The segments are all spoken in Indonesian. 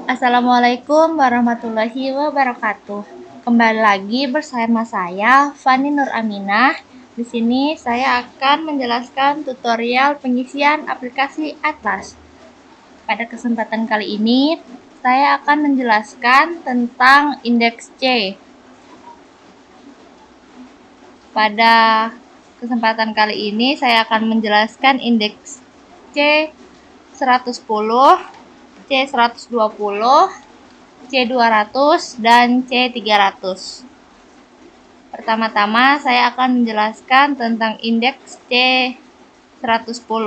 Assalamualaikum warahmatullahi wabarakatuh. Kembali lagi bersama saya Fani Nur Aminah. Di sini saya akan menjelaskan tutorial pengisian aplikasi Atlas. Pada kesempatan kali ini, saya akan menjelaskan tentang indeks C. Pada kesempatan kali ini, saya akan menjelaskan indeks C 110, C 120, C200, dan C300. Pertama-tama saya akan menjelaskan tentang indeks C110.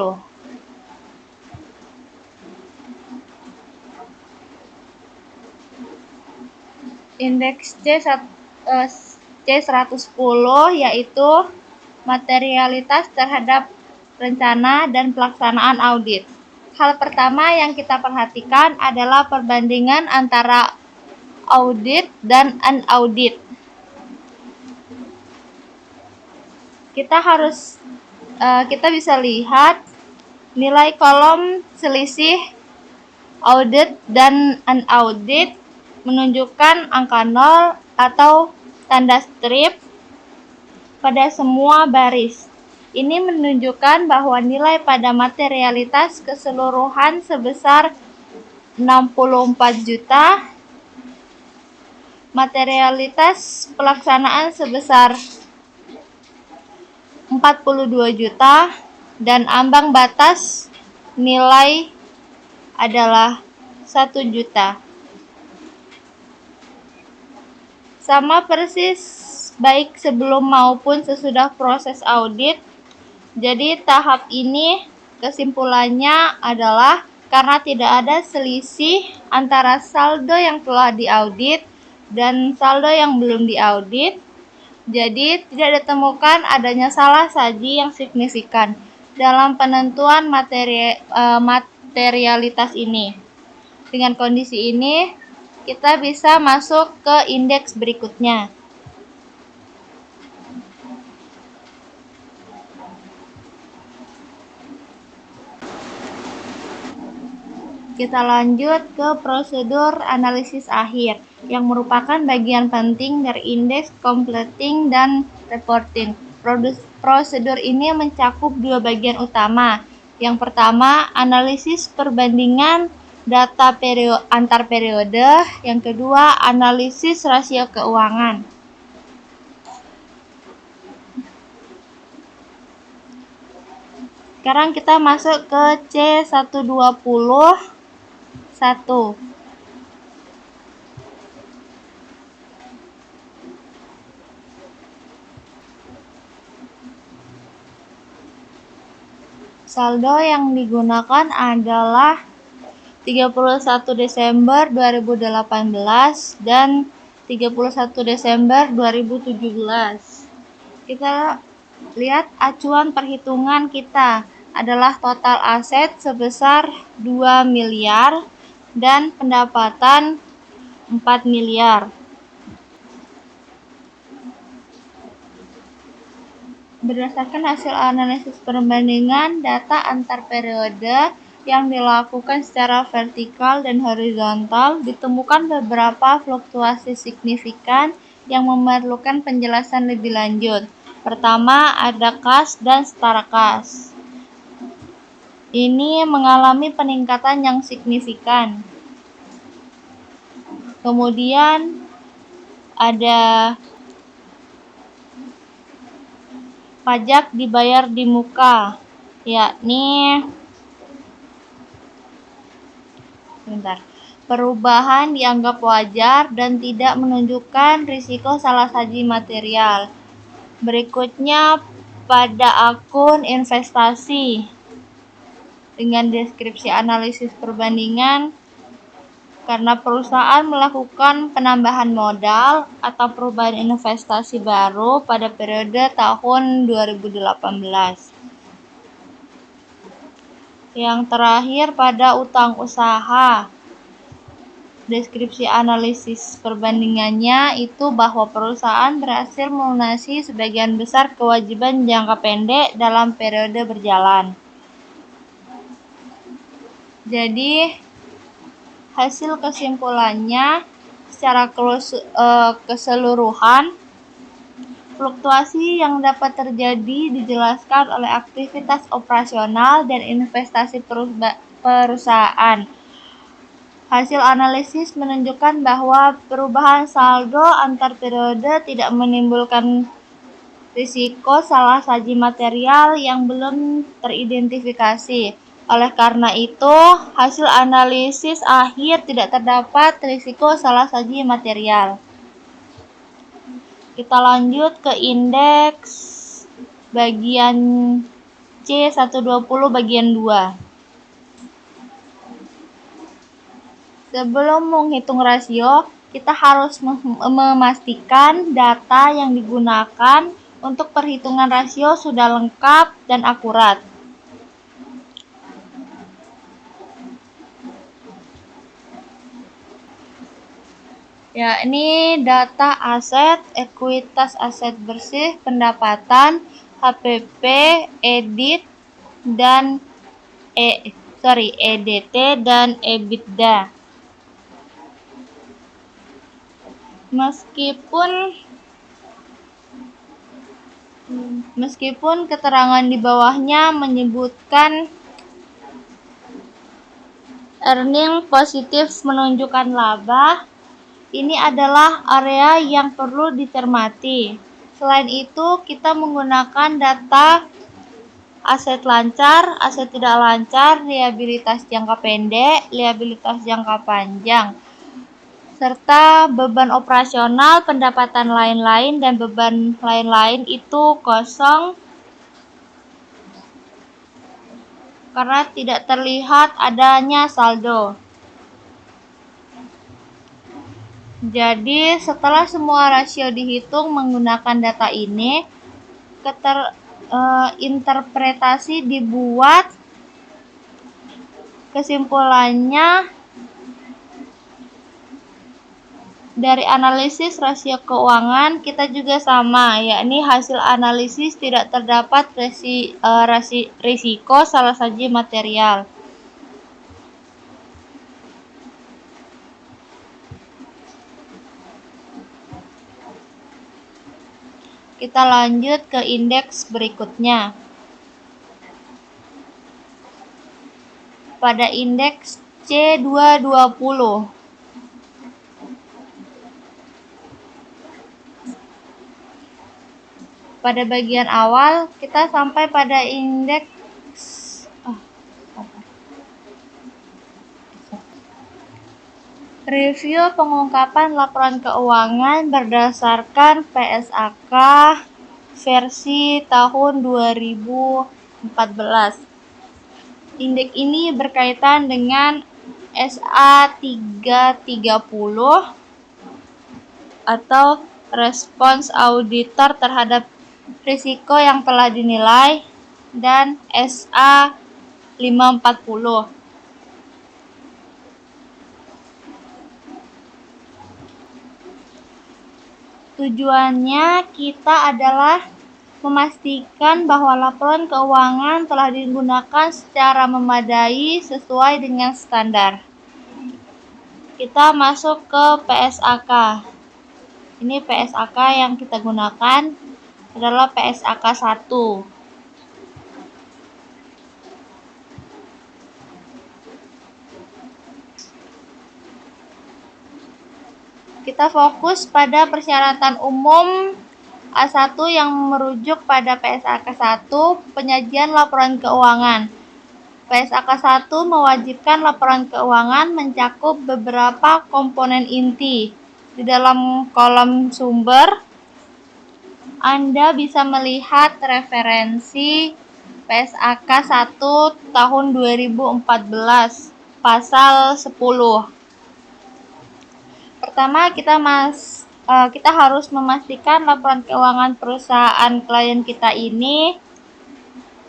Indeks C110 yaitu materialitas terhadap rencana dan pelaksanaan audit. Hal pertama yang kita perhatikan adalah perbandingan antara audit dan unaudit. Kita bisa lihat nilai kolom selisih audit dan unaudit menunjukkan angka 0 atau tanda strip pada semua baris. Ini menunjukkan bahwa nilai pada materialitas keseluruhan sebesar 64 juta, materialitas pelaksanaan sebesar 42 juta, dan ambang batas nilai adalah 1 juta. Sama persis baik sebelum maupun sesudah proses audit. Jadi tahap ini kesimpulannya adalah karena tidak ada selisih antara saldo yang telah diaudit dan saldo yang belum diaudit, jadi tidak ditemukan adanya salah saji yang signifikan dalam penentuan materialitas ini. Dengan kondisi ini, kita bisa masuk ke indeks berikutnya. Kita lanjut ke prosedur analisis akhir, yang merupakan bagian penting dari indeks completing dan reporting. Prosedur ini mencakup dua bagian utama. Yang pertama, analisis perbandingan data antar periode. Yang kedua, analisis rasio keuangan. Sekarang kita masuk ke C120. Saldo yang digunakan adalah 31 Desember 2018 dan 31 Desember 2017. Kita lihat acuan perhitungan kita adalah total aset sebesar 2 miliar dan pendapatan 4 miliar. Berdasarkan hasil analisis perbandingan data antar periode yang dilakukan secara vertikal dan horizontal, ditemukan beberapa fluktuasi signifikan yang memerlukan penjelasan lebih lanjut. Pertama, ada kas dan setara kas. Ini mengalami peningkatan yang signifikan. Kemudian ada pajak dibayar di muka, yakni perubahan dianggap wajar dan tidak menunjukkan risiko salah saji material. Berikutnya pada akun investasi dengan deskripsi analisis perbandingan karena perusahaan melakukan penambahan modal atau perubahan investasi baru pada periode tahun 2018. Yang terakhir pada utang usaha. Deskripsi analisis perbandingannya itu bahwa perusahaan berhasil melunasi sebagian besar kewajiban jangka pendek dalam periode berjalan. Jadi Hasil kesimpulannya secara keseluruhan, fluktuasi yang dapat terjadi dijelaskan oleh aktivitas operasional dan investasi perusahaan. Hasil analisis menunjukkan bahwa perubahan saldo antar periode tidak menimbulkan risiko salah saji material yang belum teridentifikasi. Oleh karena itu, hasil analisis akhir tidak terdapat risiko salah saji material. Kita lanjut ke indeks bagian C120 bagian 2. Sebelum menghitung rasio, kita harus memastikan data yang digunakan untuk perhitungan rasio sudah lengkap dan akurat. Ya, ini data aset, ekuitas aset bersih, pendapatan, HPP, EDIT, dan EDT dan EBITDA. Meskipun keterangan di bawahnya menyebutkan earning positif menunjukkan laba, ini adalah area yang perlu dicermati. Selain itu, kita menggunakan data aset lancar, aset tidak lancar, liabilitas jangka pendek, liabilitas jangka panjang, serta beban operasional, pendapatan lain-lain, dan beban lain-lain itu kosong karena tidak terlihat adanya saldo. Jadi, setelah semua rasio dihitung menggunakan data ini, interpretasi dibuat. Kesimpulannya, dari analisis rasio keuangan kita juga sama, yakni hasil analisis tidak terdapat risiko salah saji material. Kita lanjut ke indeks berikutnya. Pada indeks C220, pada bagian awal kita sampai pada indeks review pengungkapan laporan keuangan berdasarkan PSAK versi tahun 2014. Indeks ini berkaitan dengan SA330 atau respons auditor terhadap risiko yang telah dinilai, dan SA540. Tujuannya kita adalah memastikan bahwa laporan keuangan telah digunakan secara memadai sesuai dengan standar. Kita masuk ke PSAK. Ini PSAK yang kita gunakan adalah PSAK 1. Kita fokus pada persyaratan umum A1 yang merujuk pada PSAK 1, penyajian laporan keuangan. PSAK 1 mewajibkan laporan keuangan mencakup beberapa komponen inti. Di dalam kolom sumber, Anda bisa melihat referensi PSAK 1 tahun 2014, pasal 10. Pertama, kita harus memastikan laporan keuangan perusahaan klien kita ini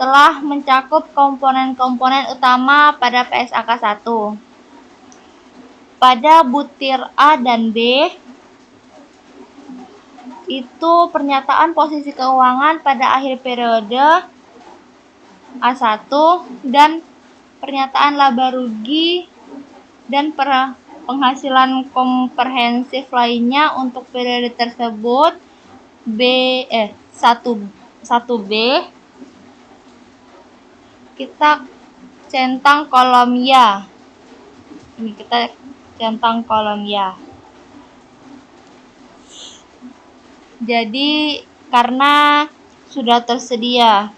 telah mencakup komponen-komponen utama pada PSAK 1. Pada butir A dan B, itu pernyataan posisi keuangan pada akhir periode A1 dan pernyataan laba rugi dan penghasilan komprehensif lainnya untuk periode tersebut 1B kita centang kolom ya. Ini kita centang kolom ya. Jadi karena sudah tersedia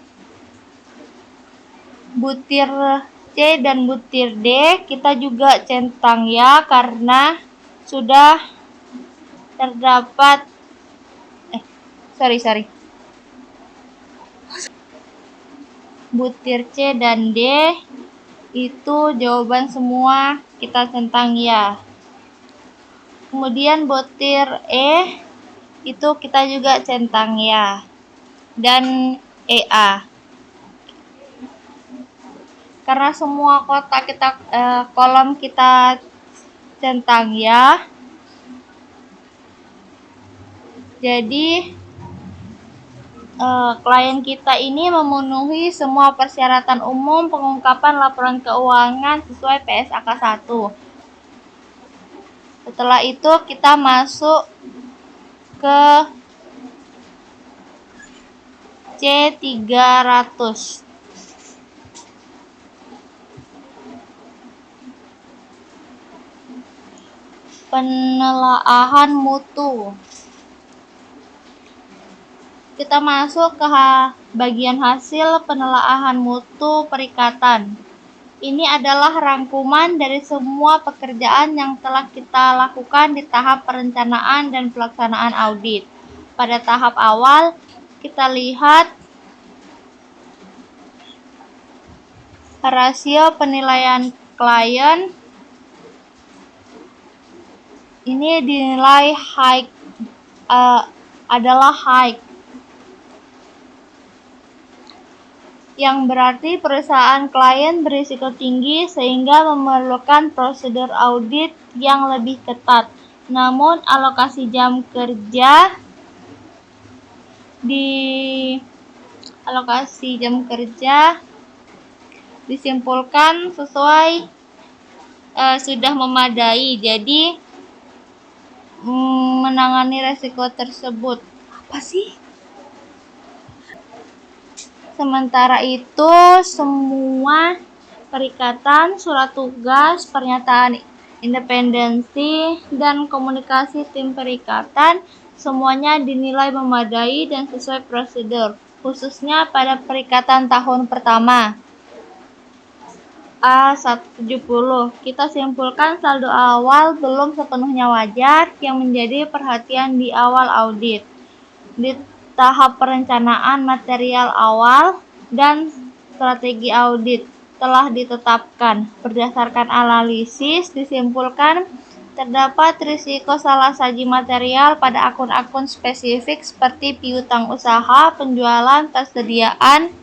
butir C dan butir D, kita juga centang ya karena sudah terdapat butir C dan D itu jawaban semua kita centang ya. Kemudian butir E itu kita juga centang ya, dan EA. Karena semua kolom kita centang ya, jadi klien kita ini memenuhi semua persyaratan umum pengungkapan laporan keuangan sesuai PSAK 1. Setelah itu kita masuk ke C300. Penelaahan mutu. Kita masuk ke bagian hasil penelaahan mutu perikatan. Ini adalah rangkuman dari semua pekerjaan yang telah kita lakukan di tahap perencanaan dan pelaksanaan audit. Pada tahap awal, kita lihat rasio penilaian klien. Ini dinilai adalah high, yang berarti perusahaan klien berisiko tinggi sehingga memerlukan prosedur audit yang lebih ketat. Namun alokasi jam kerja disimpulkan sesuai sudah memadai, jadi menangani resiko tersebut. Apa sih? Sementara itu, semua perikatan, surat tugas, pernyataan independensi, dan komunikasi tim perikatan semuanya dinilai memadai dan sesuai prosedur, khususnya pada perikatan tahun pertama. A170, kita simpulkan saldo awal belum sepenuhnya wajar yang menjadi perhatian di awal audit. Di tahap perencanaan material awal dan strategi audit telah ditetapkan. Berdasarkan analisis disimpulkan terdapat risiko salah saji material pada akun-akun spesifik seperti piutang usaha, penjualan, persediaan,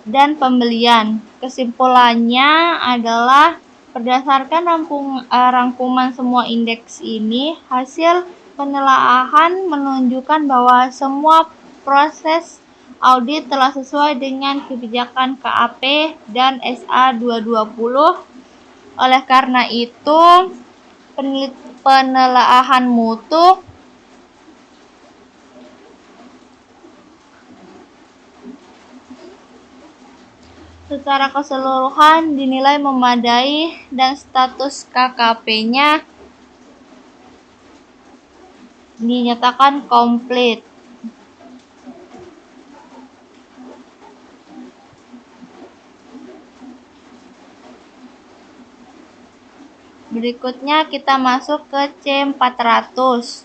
dan pembelian. Kesimpulannya adalah berdasarkan rangkuman semua indeks ini, hasil penelaahan menunjukkan bahwa semua proses audit telah sesuai dengan kebijakan KAP dan SA 220. Oleh karena itu, penelaahan mutu secara keseluruhan dinilai memadai dan status KKP-nya dinyatakan komplit. Berikutnya kita masuk ke C400.